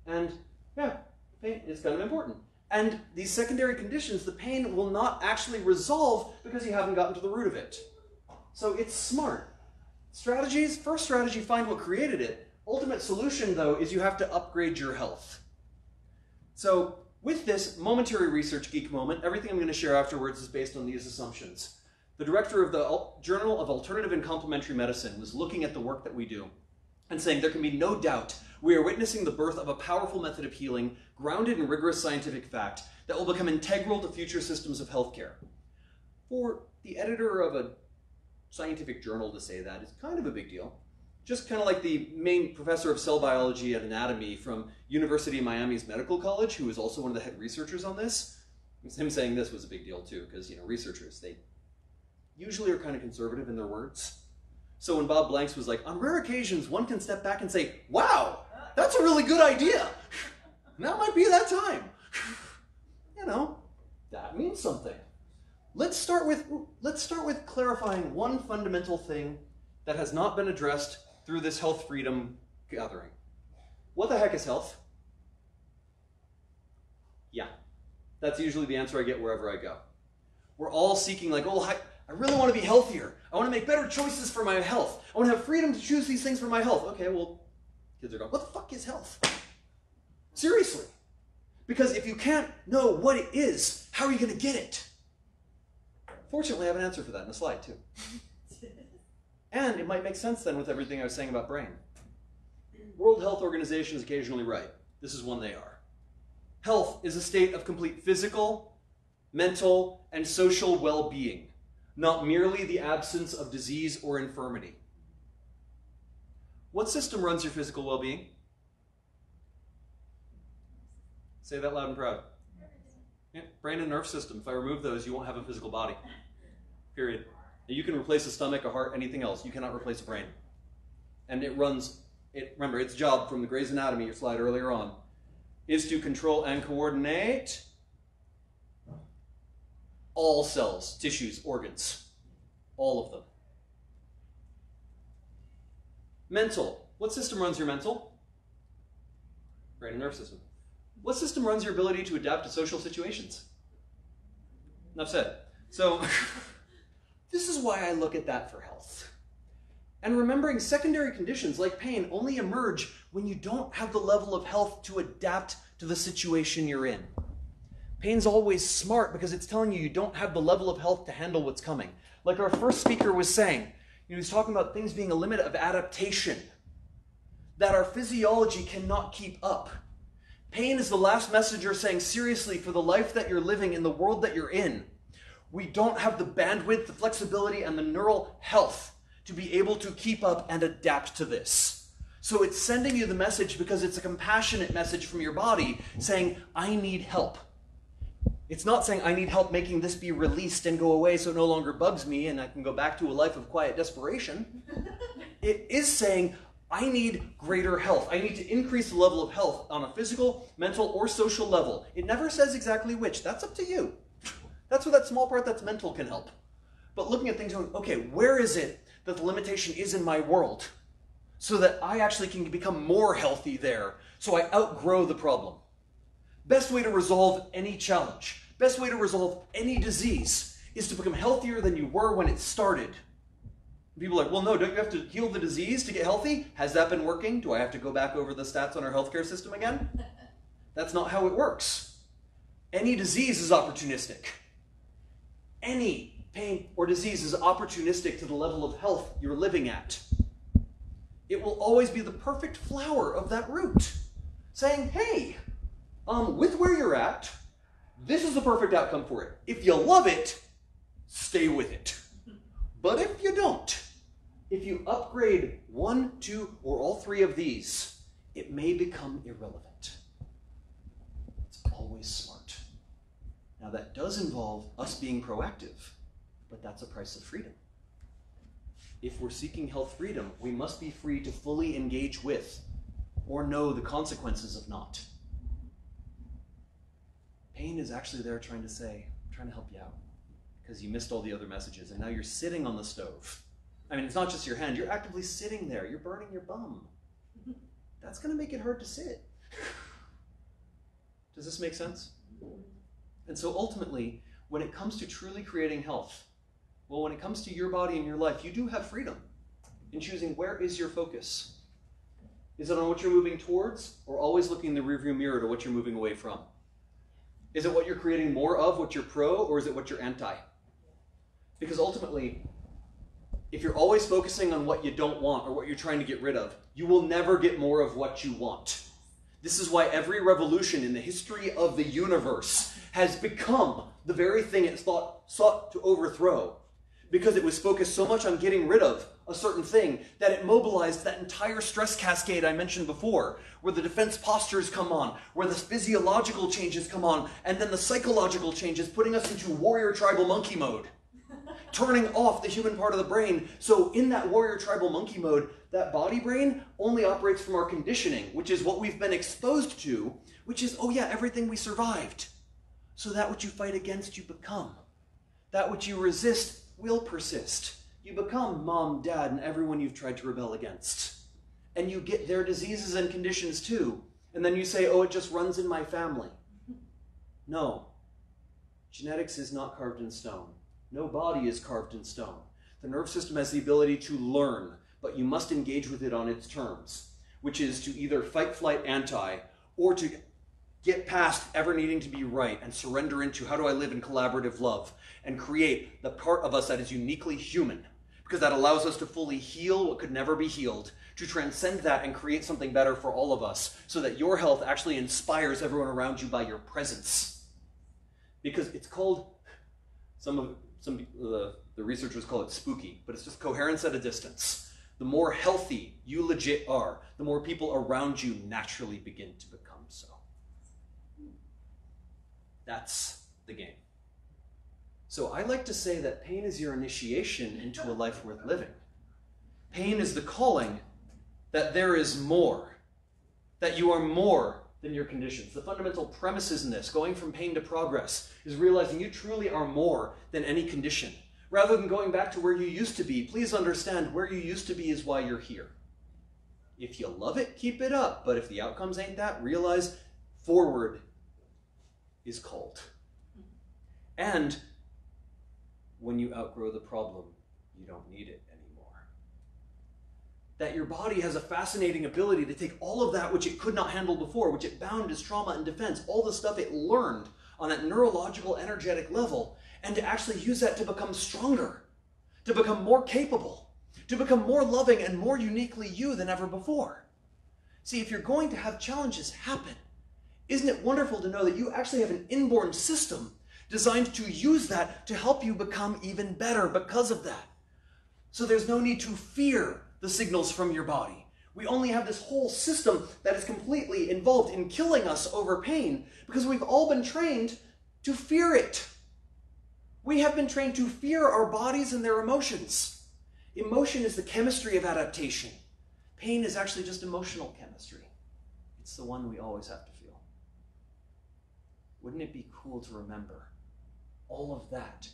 Speaker 1: And yeah, pain is kind of important. And these secondary conditions, the pain will not actually resolve because you haven't gotten to the root of it. So it's smart. Strategies, first strategy, find what created it. Ultimate solution, though, is you have to upgrade your health. So with this momentary research geek moment, everything I'm going to share afterwards is based on these assumptions. The director of the Journal of Alternative and Complementary Medicine was looking at the work that we do and saying there can be no doubt we are witnessing the birth of a powerful method of healing grounded in rigorous scientific fact that will become integral to future systems of healthcare. For the editor of a scientific journal to say that is kind of a big deal. just kind of like the main professor of cell biology and anatomy from University of Miami's Medical College, who was also one of the head researchers on this. Him saying this was a big deal too, because researchers, they usually are kind of conservative in their words. So when Bob Blanks was like, on rare occasions, one can step back and say, wow, that's a really good idea. That might be that time. That means something. Let's start with clarifying one fundamental thing that has not been addressed through this health freedom gathering. What the heck is health? Yeah, that's usually the answer I get wherever I go. We're all seeking like, oh, I really want to be healthier. I want to make better choices for my health. I want to have freedom to choose these things for my health. Okay, well, kids are going, what the fuck is health? Seriously. Because if you can't know what it is, how are you going to get it? Fortunately, I have an answer for that in a slide, too. And it might make sense then with everything I was saying about brain. World Health Organization is occasionally right. This is one they are. Health is a state of complete physical, mental, and social well-being, not merely the absence of disease or infirmity. What system runs your physical well-being? Say that loud and proud. Yeah, brain and nerve system. If I remove those, you won't have a physical body. Period. You can replace a stomach, a heart, anything else. You cannot replace a brain. And remember, its job from the Grey's Anatomy, your slide earlier on, is to control and coordinate all cells, tissues, organs. All of them. Mental. What system runs your mental? Brain and nerve system. What system runs your ability to adapt to social situations? Enough said. So, this is why I look at that for health. And remembering secondary conditions like pain only emerge when you don't have the level of health to adapt to the situation you're in. Pain's always smart because it's telling you don't have the level of health to handle what's coming. Like our first speaker was saying, he's talking about things being a limit of adaptation, that our physiology cannot keep up. Pain is the last messenger saying, seriously, for the life that you're living in the world that you're in, we don't have the bandwidth, the flexibility, and the neural health to be able to keep up and adapt to this. So it's sending you the message because it's a compassionate message from your body saying, I need help. It's not saying, I need help making this be released and go away so it no longer bugs me and I can go back to a life of quiet desperation. It is saying, I need greater health. I need to increase the level of health on a physical, mental, or social level. It never says exactly which. That's up to you. That's where that small part that's mental can help. But looking at things going, okay, where is it that the limitation is in my world so that I actually can become more healthy there so I outgrow the problem? Best way to resolve any challenge, best way to resolve any disease is to become healthier than you were when it started. People are like, well, no, don't you have to heal the disease to get healthy? Has that been working? Do I have to go back over the stats on our healthcare system again? That's not how it works. Any disease is opportunistic. Any pain or disease is opportunistic to the level of health you're living at. It will always be the perfect flower of that root, saying, hey, with where you're at, this is the perfect outcome for it. If you love it, stay with it. But if you don't, if you upgrade 1, 2, or all 3 of these, it may become irrelevant. It's always smart. Now that does involve us being proactive, but that's a price of freedom. If we're seeking health freedom, we must be free to fully engage with or know the consequences of not. Pain is actually there trying to help you out because you missed all the other messages and now you're sitting on the stove. I mean, it's not just your hand, you're actively sitting there, you're burning your bum. That's going to make it hard to sit. Does this make sense? And so ultimately, when it comes to truly creating health, well, when it comes to your body and your life, you do have freedom in choosing where is your focus. Is it on what you're moving towards or always looking in the rearview mirror to what you're moving away from? Is it what you're creating more of, what you're pro, or is it what you're anti? Because ultimately, if you're always focusing on what you don't want or what you're trying to get rid of, you will never get more of what you want. This is why every revolution in the history of the universe has become the very thing it sought to overthrow, because it was focused so much on getting rid of a certain thing, that it mobilized that entire stress cascade I mentioned before, where the defense postures come on, where the physiological changes come on, and then the psychological changes, putting us into warrior tribal monkey mode, turning off the human part of the brain. So in that warrior tribal monkey mode, that body brain only operates from our conditioning, which is what we've been exposed to, which is, oh yeah, everything we survived. So that which you fight against, you become. That which you resist will persist. You become mom, dad, and everyone you've tried to rebel against. And you get their diseases and conditions too. And then you say, oh, it just runs in my family. No. Genetics is not carved in stone. No body is carved in stone. The nerve system has the ability to learn, but you must engage with it on its terms, which is to either fight, flight, anti, or to get past ever needing to be right and surrender into how do I live in collaborative love and create the part of us that is uniquely human, because that allows us to fully heal what could never be healed, to transcend that and create something better for all of us so that your health actually inspires everyone around you by your presence. Because it's called, the researchers call it spooky, but it's just coherence at a distance. The more healthy you legit are, the more people around you naturally begin to become so. That's the game. So I like to say that pain is your initiation into a life worth living. Pain is the calling that there is more, that you are more than your conditions. The fundamental premises in this, going from pain to progress, is realizing you truly are more than any condition. Rather than going back to where you used to be, please understand where you used to be is why you're here. If you love it, keep it up. But if the outcomes ain't that, realize forward is called. And when you outgrow the problem, you don't need it anymore. That your body has a fascinating ability to take all of that which it could not handle before, which it bound as trauma and defense, all the stuff it learned on that neurological, energetic level, and to actually use that to become stronger, to become more capable, to become more loving and more uniquely you than ever before. See, if you're going to have challenges happen, isn't it wonderful to know that you actually have an inborn system designed to use that to help you become even better because of that? So there's no need to fear the signals from your body. We only have this whole system that is completely involved in killing us over pain because we've all been trained to fear it. We have been trained to fear our bodies and their emotions. Emotion is the chemistry of adaptation. Pain is actually just emotional chemistry. It's the one we always have to feel. Wouldn't it be cool to remember all of that,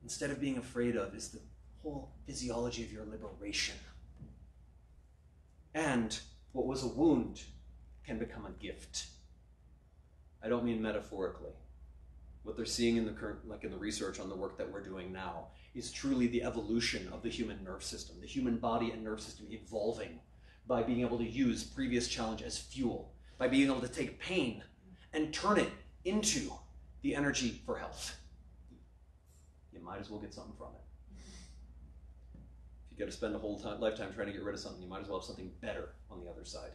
Speaker 1: instead of being afraid of, is the whole physiology of your liberation? And what was a wound can become a gift. I don't mean metaphorically. What they're seeing in the current, like in the research on the work that we're doing now, is truly the evolution of the human nerve system, the human body and nerve system evolving by being able to use previous challenge as fuel, by being able to take pain and turn it into the energy for health. You might as well get something from it. If you got to spend a whole lifetime trying to get rid of something, you might as well have something better on the other side.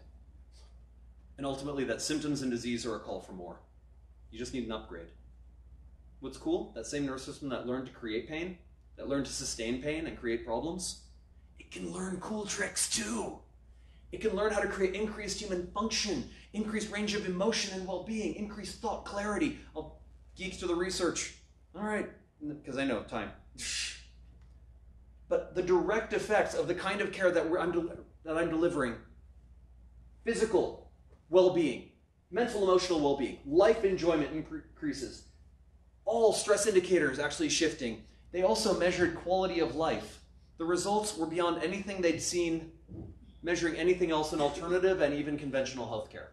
Speaker 1: And ultimately, that symptoms and disease are a call for more. You just need an upgrade. What's cool? That same nerve system that learned to create pain, that learned to sustain pain and create problems, it can learn cool tricks too. It can learn how to create increased human function, increased range of emotion and well-being, increased thought clarity. I'll geek to the research. All right, because I know time. But the direct effects of the kind of care that I'm delivering, physical well-being, mental emotional well-being, life enjoyment increases, all stress indicators actually shifting. They also measured quality of life. The results were beyond anything they'd seen measuring anything else in alternative and even conventional healthcare.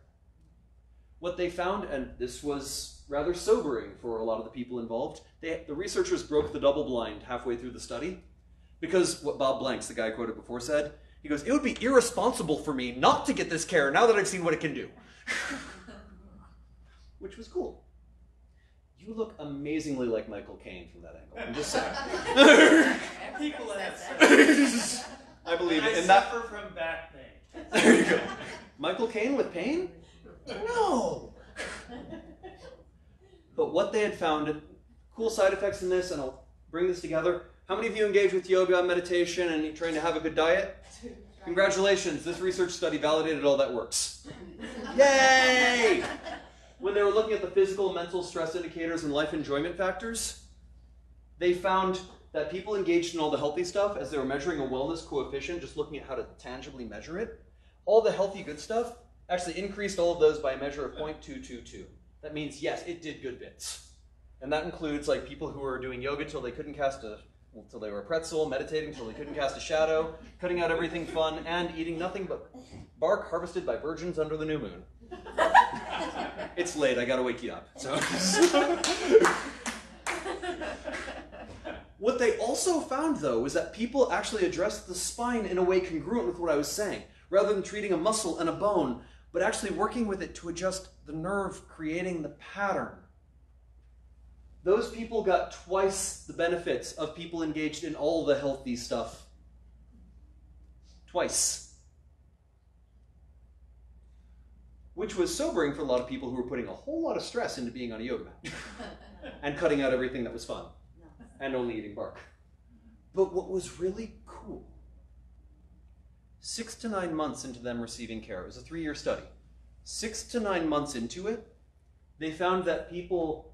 Speaker 1: What they found, and this was rather sobering for a lot of the people involved, the researchers broke the double blind halfway through the study, because what Bob Blanks, the guy I quoted before, said, he goes, it would be irresponsible for me not to get this care now that I've seen what it can do. Which was cool. You look amazingly like Michael Caine from that angle. I'm just saying.
Speaker 3: People have said.
Speaker 1: I believe it.
Speaker 3: I suffer from back pain.
Speaker 1: There you go. Michael Caine with pain? No. But what they had found, cool side effects in this, and I'll bring this together, How many of you engage with yoga, meditation, and trying to have a good diet? Congratulations, this research study validated all that works. Yay! When they were looking at the physical, mental stress indicators and life enjoyment factors, they found that people engaged in all the healthy stuff, as they were measuring a wellness coefficient, just looking at how to tangibly measure it, all the healthy good stuff actually increased all of those by a measure of 0.222. That means, yes, it did good bits. And that includes like people who were doing yoga till they couldn't cast till they were a pretzel, meditating till they couldn't cast a shadow, cutting out everything fun, and eating nothing but bark harvested by virgins under the new moon. It's late, I gotta wake you up. So. What they also found, though, was that people actually addressed the spine in a way congruent with what I was saying, rather than treating a muscle and a bone, but actually working with it to adjust the nerve, creating the pattern. Those people got twice the benefits of people engaged in all the healthy stuff. Twice. Which was sobering for a lot of people who were putting a whole lot of stress into being on a yoga mat and cutting out everything that was fun and only eating bark. But what was really cool, 6 to 9 months into them receiving care, it was a 3-year study, 6 to 9 months into it, they found that people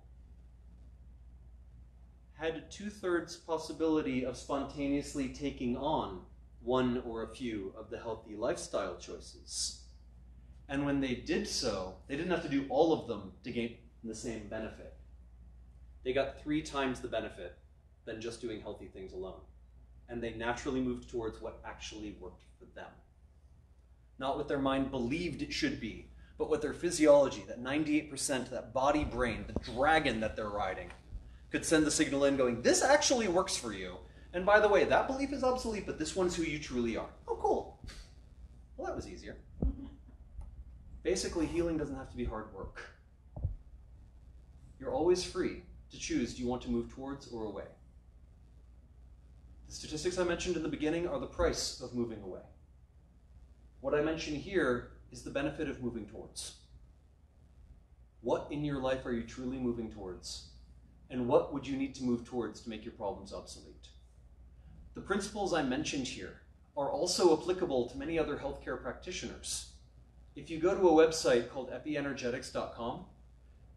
Speaker 1: had a 2/3 possibility of spontaneously taking on one or a few of the healthy lifestyle choices. And when they did so, they didn't have to do all of them to gain the same benefit. They got 3 times the benefit than just doing healthy things alone. And they naturally moved towards what actually worked for them. Not what their mind believed it should be, but what their physiology, that 98%, that body brain, the dragon that they're riding, could send the signal in going, this actually works for you. And by the way, that belief is obsolete, but this one's who you truly are. Oh, cool. Well, that was easier. Basically, healing doesn't have to be hard work. You're always free to choose, do you want to move towards or away? The statistics I mentioned in the beginning are the price of moving away. What I mention here is the benefit of moving towards. What in your life are you truly moving towards? And what would you need to move towards to make your problems obsolete? The principles I mentioned here are also applicable to many other healthcare practitioners. If you go to a website called epienergetics.com,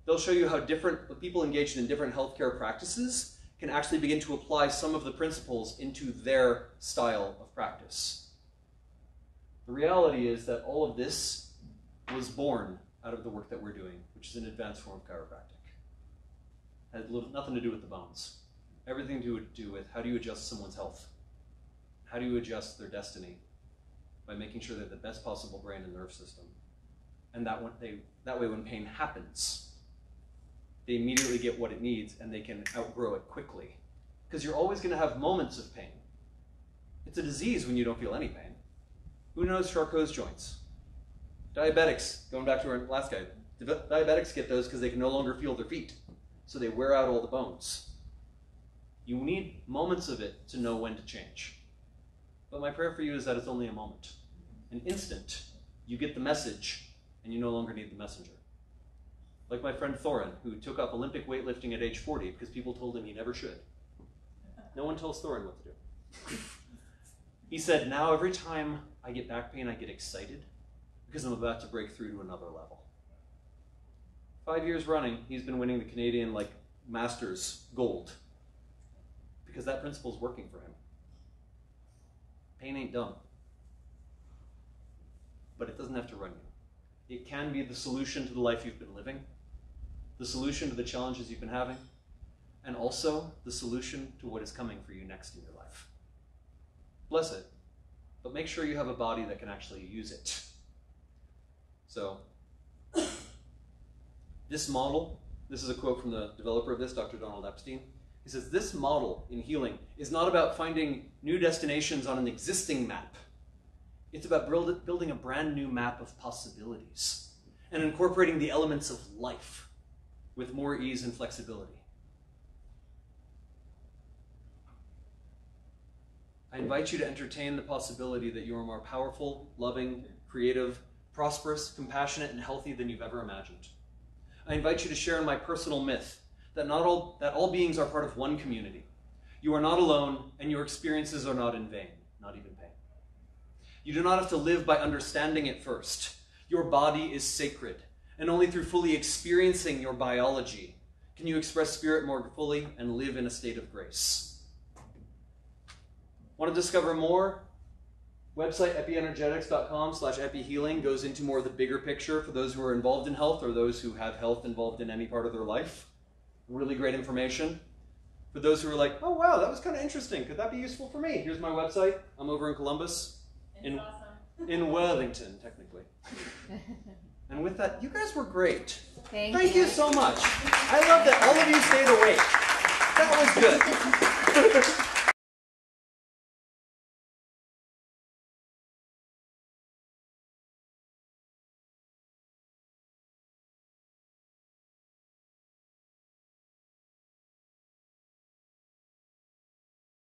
Speaker 1: they'll show you how different people engaged in different healthcare practices can actually begin to apply some of the principles into their style of practice. The reality is that all of this was born out of the work that we're doing, which is an advanced form of chiropractic. It had nothing to do with the bones. Everything to do with how do you adjust someone's health? How do you adjust their destiny? By making sure they have the best possible brain and nerve system. And that way when pain happens, they immediately get what it needs and they can outgrow it quickly. Because you're always going to have moments of pain. It's a disease when you don't feel any pain. Who knows Charcot's joints? Diabetics, going back to our last guy, diabetics get those because they can no longer feel their feet. So they wear out all the bones. You need moments of it to know when to change. But my prayer for you is that it's only a moment. An instant, you get the message, and you no longer need the messenger. Like my friend Thorin, who took up Olympic weightlifting at age 40 because people told him he never should. No one tells Thorin what to do. He said, now every time I get back pain, I get excited because I'm about to break through to another level. 5 years running, he's been winning the Canadian Masters gold because that principle is working for him. Pain ain't dumb, but it doesn't have to run you. It can be the solution to the life you've been living, the solution to the challenges you've been having, and also the solution to what is coming for you next in your life. Bless it, but make sure you have a body that can actually use it. So, this model, this is a quote from the developer of this, Dr. Donald Epstein. He says, this model in healing is not about finding new destinations on an existing map. It's about building a brand new map of possibilities and incorporating the elements of life with more ease and flexibility. I invite you to entertain the possibility that you are more powerful, loving, creative, prosperous, compassionate, and healthy than you've ever imagined. I invite you to share in my personal myth that all beings are part of one community, You are not alone, and your experiences are not in vain, not even pain. You do not have to live by understanding it first. Your body is sacred, and only through fully experiencing your biology can you express spirit more fully and live in a state of grace. Want to discover more? Website epienergetics.com/epihealing goes into more of the bigger picture for those who are involved in health or those who have health involved in any part of their life. Really great information. For those who are like, oh wow, that was kind of interesting. Could that be useful for me? Here's my website. I'm over in Columbus. In Worthington, technically. And with that, you guys were great. Thank you so much. I love that all of you stayed awake. That was good.